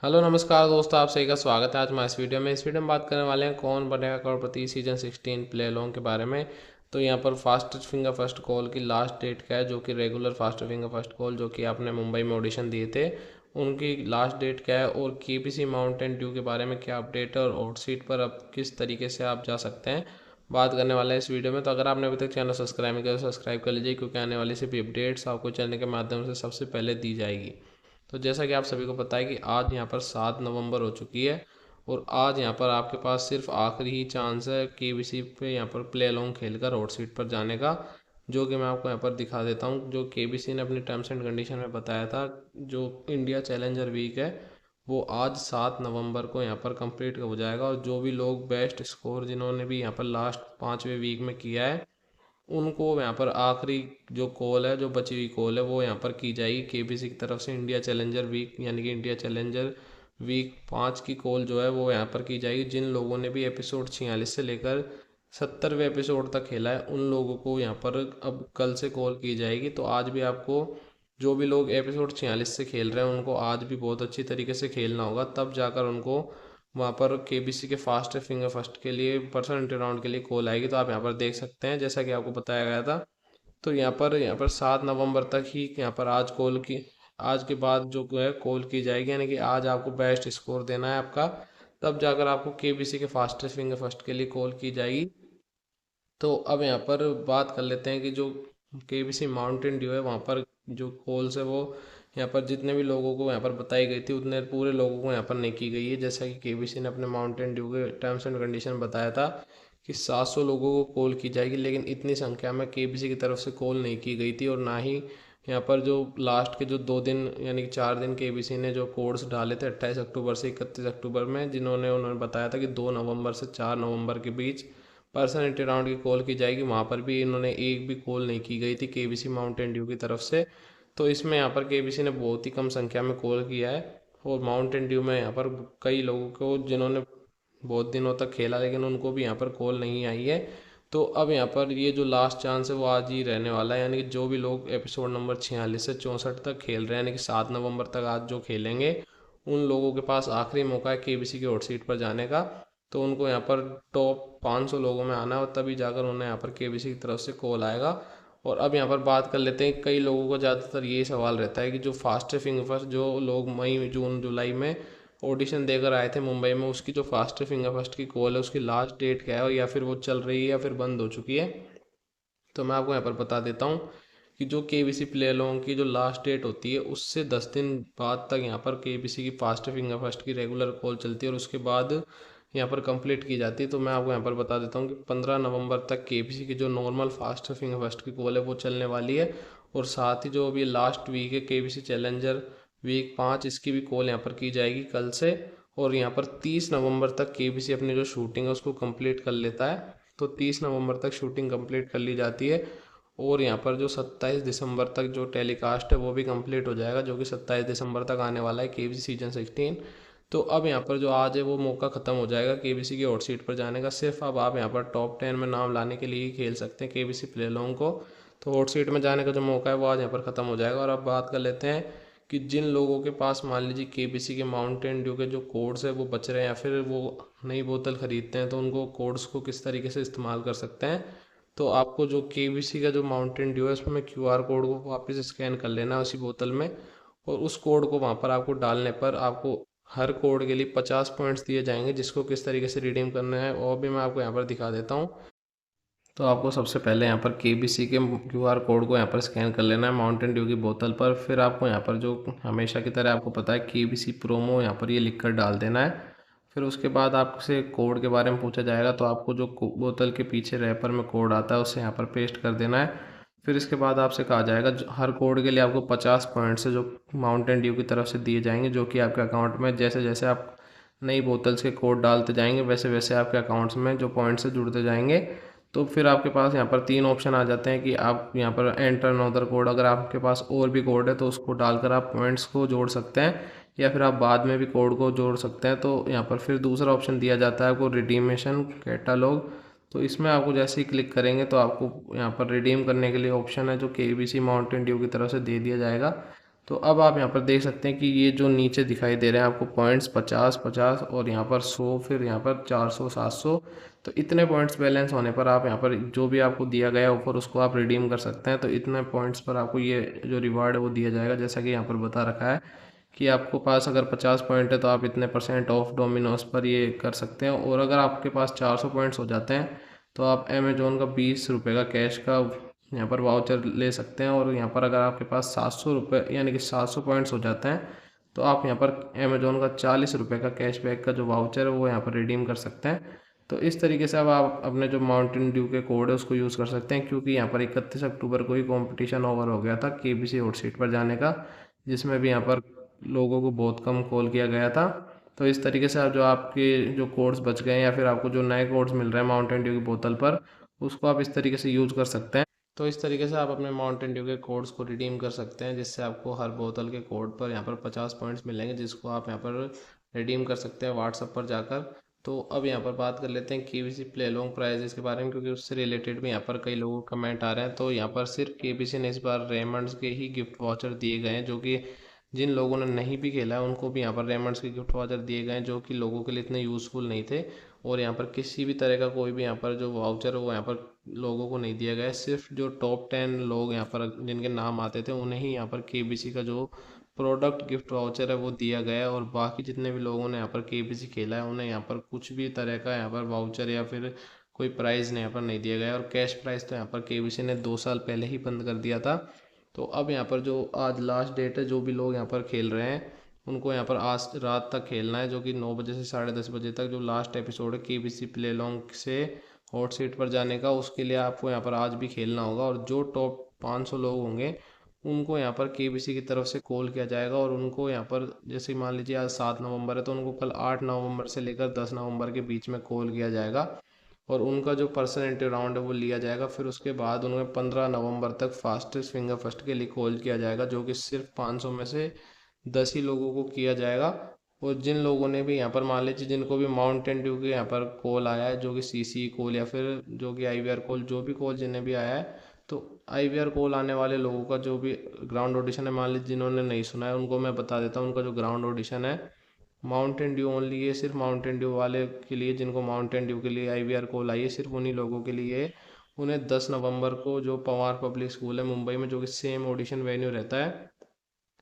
Hello नमस्कार दोस्तों, आप सभी का स्वागत है आज हमारे इस वीडियो में। में बात करने वाले हैं कौन बनेगा करोड़पति सीजन 16 प्ले अलोंग के बारे में। तो यहाँ पर फास्ट फिंगर फर्स्ट कॉल की लास्ट डेट क्या है, जो कि regular fast finger first call जो कि आपने मुंबई में ऑडिशन दिए थे उनकी लास्ट डेट क्या है, और केबीसी माउंटेन ड्यू के बारे में क्या अपडेट है और आउट सीट पर अब किस तरीके से आप जा सकते हैं, बात करने वाला है इस वीडियो में। तो अगर आपने अभी तक चैनल सब्सक्राइब नहीं किया तो सब्सक्राइब कर लीजिए, क्योंकि आने वाली सभी अपडेट्स आपको चैनल के माध्यम से सबसे पहले दी जाएगी। तो जैसा कि आप सभी को पता है कि आज यहाँ पर 7 नवंबर हो चुकी है, और आज यहाँ पर आपके पास सिर्फ आखिरी ही चांस है केबीसी पे यहाँ पर प्ले अलोंग खेलकर हॉट सीट पर जाने का, जो कि मैं आपको यहाँ पर दिखा देता हूँ। जो केबीसी ने अपनी टर्म्स एंड कंडीशन में बताया था, जो इंडिया चैलेंजर वीक है वो आज 7 नवंबर को यहाँ पर कंप्लीट हो जाएगा, और जो भी लोग बेस्ट स्कोर जिन्होंने भी यहाँ पर लास्ट 5वें वीक में किया है उनको यहाँ पर आखिरी जो कॉल है, जो बची हुई कॉल है वो यहाँ पर की जाएगी केबीसी की तरफ से। इंडिया चैलेंजर वीक यानी कि इंडिया चैलेंजर वीक 5 की कॉल जो है वो यहाँ पर की जाएगी। जिन लोगों ने भी एपिसोड 46 से लेकर 70वें एपिसोड तक खेला है उन लोगों को यहाँ पर अब कल से कॉल की जाएगी। तो आज भी आपको जो भी लोग एपिसोड 46 से खेल रहे हैं उनको आज भी बहुत अच्छी तरीके से खेलना होगा, तब जाकर उनको वहाँ पर केबीसी के फास्ट फिंगर फर्स्ट के लिए पर्सनल राउंड के लिए कॉल आएगी। तो आप यहाँ पर देख सकते हैं जैसा कि आपको बताया गया था। तो यहाँ पर 7 नवंबर तक ही यहाँ पर आज कॉल की, आज के बाद जो है कॉल की जाएगी, यानी कि आज आपको बेस्ट स्कोर देना है आपका, तब जाकर आपको केबीसी के फास्टेस्ट फिंगर फर्स्ट के लिए कॉल की जाएगी। तो अब यहाँ पर बात कर लेते हैं कि जो केबीसी माउंटेन ड्यू है वहाँ पर जो कॉल्स है वो यहाँ पर जितने भी लोगों को यहाँ पर बताई गई थी उतने पूरे लोगों को यहाँ पर नहीं की गई है। जैसा कि केबीसी ने अपने माउंटेन ड्यू के टर्म्स एंड कंडीशन बताया था कि 700 लोगों को कॉल की जाएगी, लेकिन इतनी संख्या में केबीसी की तरफ से कॉल नहीं की गई थी। और ना ही यहाँ पर जो लास्ट के जो 2 दिन यानी कि 4 दिन केबीसी ने जो कोड्स डाले थे 28 अक्टूबर से 31 अक्टूबर में, उन्होंने बताया था कि 2 नवंबर से 4 नवंबर के बीच पर्सनैलिटी राउंड की कॉल की जाएगी, वहाँ पर भी इन्होंने एक भी कॉल नहीं की गई थी केबीसी माउंटेन ड्यू की तरफ से। तो इसमें यहाँ पर केबीसी ने बहुत ही कम संख्या में कॉल किया है, और माउंटेन ड्यू में यहाँ पर कई लोगों को जिन्होंने बहुत दिनों तक खेला लेकिन उनको भी यहाँ पर कॉल नहीं आई है। तो अब यहाँ पर ये जो लास्ट चांस है वो आज ही रहने वाला है, यानी कि जो भी लोग एपिसोड नंबर 46 से 64 तक खेल रहे हैं, यानी कि 7 नवंबर तक आज जो खेलेंगे उन लोगों के पास आखिरी मौका है केबीसी की हॉट सीट पर जाने का। तो उनको यहाँ पर टॉप 500 लोगों में आना है, और तभी जाकर उन्हें यहाँ पर केबीसी की तरफ से कॉल आएगा। और अब यहाँ पर बात कर लेते हैं, कई लोगों को ज़्यादातर ये सवाल रहता है कि जो फास्ट फिंगर फर्स्ट जो लोग मई जून जुलाई में ऑडिशन देकर आए थे मुंबई में, उसकी जो फास्ट फिंगर फर्स्ट की कॉल है उसकी लास्ट डेट क्या है, और या फिर वो चल रही है या फिर बंद हो चुकी है। तो मैं आपको यहाँ पर बता देता हूँ कि जो केबीसी प्ले अलोंग की जो लास्ट डेट होती है उससे 10 दिन बाद तक यहाँ पर केबीसी की फास्ट फिंगर फर्स्ट की रेगुलर कॉल चलती है, और उसके बाद यहाँ पर कंप्लीट की जाती है। तो मैं आपको यहाँ पर बता देता हूँ कि 15 नवंबर तक केबीसी की जो नॉर्मल फास्ट फिंगर फर्स्ट की कॉल है वो चलने वाली है, और साथ ही जो अभी लास्ट वीक है केबीसी चैलेंजर वीक 5 इसकी भी कॉल यहाँ पर की जाएगी कल से। और यहाँ पर 30 नवंबर तक केबीसी अपनी जो शूटिंग है उसको कंप्लीट कर लेता है। तो 30 नवंबर तक शूटिंग कंप्लीट कर ली जाती है, और यहाँ पर जो 27 दिसंबर तक जो टेलीकास्ट है वो भी कंप्लीट हो जाएगा, जो कि 27 दिसंबर तक आने वाला है केबीसी सीजन 16। तो अब यहाँ पर जो आज है वो मौका ख़त्म हो जाएगा केबीसी की हॉट सीट पर जाने का। सिर्फ अब आप यहाँ पर टॉप 10 में नाम लाने के लिए ही खेल सकते हैं केबीसी प्ले अलोंग को। तो हॉट सीट में जाने का जो मौका है वो आज यहाँ पर ख़त्म हो जाएगा। और अब बात कर लेते हैं कि जिन लोगों के पास मान लीजिए केबीसी के माउंटेन ड्यू के जो कोड्स है वो बच रहे हैं, या फिर वो नई बोतल ख़रीदते हैं, तो उनको कोड्स को किस तरीके से इस्तेमाल कर सकते हैं। तो आपको जो केबीसी का जो माउंटेन ड्यू है उसमें क्यूआर कोड को वापस स्कैन कर लेना है उसी बोतल में, और उस कोड को वहाँ पर आपको डालने पर आपको हर कोड के लिए 50 पॉइंट्स दिए जाएंगे, जिसको किस तरीके से रिडीम करना है वो भी मैं आपको यहाँ पर दिखा देता हूँ। तो आपको सबसे पहले यहाँ पर केबीसी के क्यूआर कोड को यहाँ पर स्कैन कर लेना है माउंटेन ड्यू की बोतल पर। फिर आपको यहाँ पर जो हमेशा की तरह आपको पता है केबीसी प्रोमो यहाँ पर ये लिख कर डाल देना है। फिर उसके बाद आपसे कोड के बारे में पूछा जाएगा, तो आपको जो बोतल के पीछे रैपर में कोड आता है उसे यहाँ पर पेस्ट कर देना है। फिर इसके बाद आपसे कहा जाएगा हर कोड के लिए आपको 50 पॉइंट्स जो माउंटेन ड्यू की तरफ से दिए जाएंगे, जो कि आपके अकाउंट में जैसे जैसे आप नई बोतल्स के कोड डालते जाएंगे वैसे वैसे आपके अकाउंट्स में जो पॉइंट्स से जुड़ते जाएंगे। तो फिर आपके पास यहाँ पर 3 ऑप्शन आ जाते हैं कि आप यहाँ पर एंटर अनदर कोड, अगर आपके पास और भी कोड है तो उसको डालकर आप पॉइंट्स को जोड़ सकते हैं, या फिर आप बाद में भी कोड को जोड़ सकते हैं। तो यहाँ पर फिर दूसरा ऑप्शन दिया जाता है आपको रिडीमेशन कैटालॉग। तो इसमें आपको जैसे ही क्लिक करेंगे तो आपको यहाँ पर रिडीम करने के लिए ऑप्शन है जो केबीसी माउंटेन ड्यू की तरफ से दे दिया जाएगा। तो अब आप यहाँ पर देख सकते हैं कि ये जो नीचे दिखाई दे रहे हैं आपको पॉइंट्स 50 और यहाँ पर 100, फिर यहाँ पर 400 700। तो इतने पॉइंट्स बैलेंस होने पर आप यहाँ पर जो भी आपको दिया गया ऑफर उसको आप रिडीम कर सकते हैं। तो इतने पॉइंट्स पर आपको ये जो रिवार्ड है वो दिया जाएगा। जैसा कि यहाँ पर बता रखा है कि आपको पास अगर 50 पॉइंट है तो आप इतने % ऑफ डोमिनोज पर ये कर सकते हैं। और अगर आपके पास 400 पॉइंट्स हो जाते हैं तो आप अमेजोन का 20 रुपये का कैश का यहाँ पर वाउचर ले सकते हैं। और यहाँ पर अगर आपके पास 700 रुपये यानी कि 700 पॉइंट्स हो जाते हैं तो आप यहाँ पर अमेजोन का 40 रुपये का कैशबैक का जो वाउचर है वो यहाँ पर रिडीम कर सकते हैं। तो इस तरीके से अब आप अपने जो माउंटेन ड्यू के कोड है उसको यूज़ कर सकते हैं, क्योंकि यहाँ पर 31 अक्टूबर को ही कंपटीशन ओवर हो गया था केबीसी हॉट सीट पर जाने का, जिसमें भी यहाँ पर लोगों को बहुत कम कॉल किया गया था। तो इस तरीके से आप जो आपके जो कोड्स बच गए हैं या फिर आपको जो नए कोड्स मिल रहे हैं माउंटेन ड्यू की बोतल पर, उसको आप इस तरीके से यूज़ कर सकते हैं। तो इस तरीके से आप अपने माउंटेन ड्यू के कोड्स को रिडीम कर सकते हैं, जिससे आपको हर बोतल के कोड पर यहाँ पर 50 पॉइंट्स मिलेंगे, जिसको आप यहाँ पर रिडीम कर सकते हैं व्हाट्सएप पर जाकर। तो अब यहाँ पर बात कर लेते हैं केबीसी प्ले लॉन्ग प्राइजेस के बारे में, क्योंकि उससे रिलेटेड भी यहाँ पर कई लोगों के कमेंट आ रहे हैं। तो यहाँ पर सिर्फ केबीसी ने इस बार रेमंड्स के ही गिफ्ट वाउचर दिए गए हैं, जो कि जिन लोगों ने नहीं भी खेला है उनको भी यहाँ पर रेमंड्स के गिफ्ट वाउचर दिए गए हैं, जो कि लोगों के लिए इतने यूज़फुल नहीं थे। और यहाँ पर किसी भी तरह का कोई भी यहाँ पर जो वाउचर है वो यहाँ पर लोगों को नहीं दिया गया है। सिर्फ जो टॉप 10 लोग यहाँ पर जिनके नाम आते थे उन्हें ही यहाँ पर केबीसी का जो प्रोडक्ट गिफ्ट वाउचर है वो दिया गया है। और बाकी जितने भी लोगों ने यहाँ पर केबीसी खेला है उन्हें यहाँ पर कुछ भी तरह का यहाँ पर वाउचर या फिर कोई प्राइज़ यहाँ पर नहीं दिया गया है। और कैश प्राइज़ तो यहाँ पर केबीसी ने 2 साल पहले ही बंद कर दिया था। तो अब यहाँ पर जो आज लास्ट डेट है, जो भी लोग यहाँ पर खेल रहे हैं उनको यहाँ पर आज रात तक खेलना है, जो कि 9 बजे से 10:30 बजे तक जो लास्ट एपिसोड है केबीसी प्ले लॉन्ग से हॉट सीट पर जाने का, उसके लिए आपको यहाँ पर आज भी खेलना होगा। और जो टॉप 500 लोग होंगे उनको यहाँ पर केबीसी की तरफ से कॉल किया जाएगा, और उनको यहाँ पर जैसे मान लीजिए आज 7 नवंबर है तो उनको कल 8 नवंबर से लेकर 10 नवंबर के बीच में कॉल किया जाएगा, और उनका जो पर्सन एंट्री राउंड है वो लिया जाएगा। फिर उसके बाद उन्हें 15 नवंबर तक फास्टेस्ट फिंगर फर्स्ट के लिए कॉल किया जाएगा, जो कि सिर्फ 500 में से 10 ही लोगों को किया जाएगा। और जिन लोगों ने भी यहाँ पर मान लीजिए जिनको भी माउंटेन ड्यू के यहाँ पर कॉल आया है, जो कि सीसी कॉल या फिर जो कि आईवीआर कॉल, जो भी कॉल जिन्हें भी आया है, तो आईवीआर कॉल आने वाले लोगों का जो भी ग्राउंड ऑडिशन है, मान लीजिए जिन्होंने नहीं सुना है उनको मैं बता देता हूँ, उनका जो ग्राउंड ऑडिशन है माउंटेन ड्यू ओनली, ये सिर्फ माउंटेन ड्यू वाले के लिए, जिनको माउंटेन ड्यू के लिए आईवीआर कॉल आई है सिर्फ उन्हीं लोगों के लिए। उन्हें 10 नवंबर को जो पवार पब्लिक स्कूल है मुंबई में, जो कि सेम ऑडिशन वेन्यू रहता है,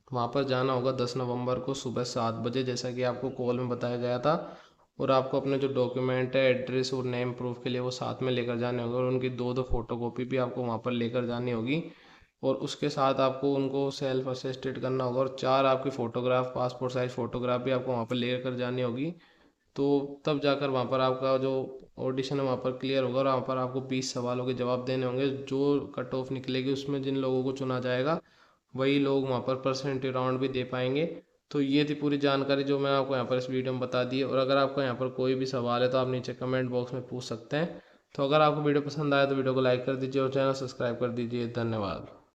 वहाँ पर जाना होगा 10 नवंबर को सुबह 7 बजे, जैसा कि आपको कॉल में बताया गया था। और आपको अपने जो डॉक्यूमेंट है एड्रेस और नेम प्रूफ के लिए वो साथ में लेकर जाने होंगे, और उनकी 2 फोटोकॉपी भी आपको वहाँ पर लेकर जानी होगी। और उसके साथ आपको उनको सेल्फ असिस्टेड करना होगा, और 4 आपकी फ़ोटोग्राफ पासपोर्ट साइज फ़ोटोग्राफ भी आपको वहाँ पर लेकर जानी होगी। तो तब जाकर वहाँ पर आपका जो ऑडिशन है वहाँ पर क्लियर होगा, और वहाँ पर आपको 20 सवालों के जवाब देने होंगे। जो कट ऑफ निकलेगी उसमें जिन लोगों को चुना जाएगा वही लोग वहाँ पर परसेंटेज राउंड भी दे पाएंगे। तो ये थी पूरी जानकारी जो मैं आपको यहाँ पर इस वीडियो में बता दी है। और अगर आपको यहाँ पर कोई भी सवाल है तो आप नीचे कमेंट बॉक्स में पूछ सकते हैं। तो अगर आपको वीडियो पसंद आया तो वीडियो को लाइक कर दीजिए और चैनल सब्सक्राइब कर दीजिए। धन्यवाद।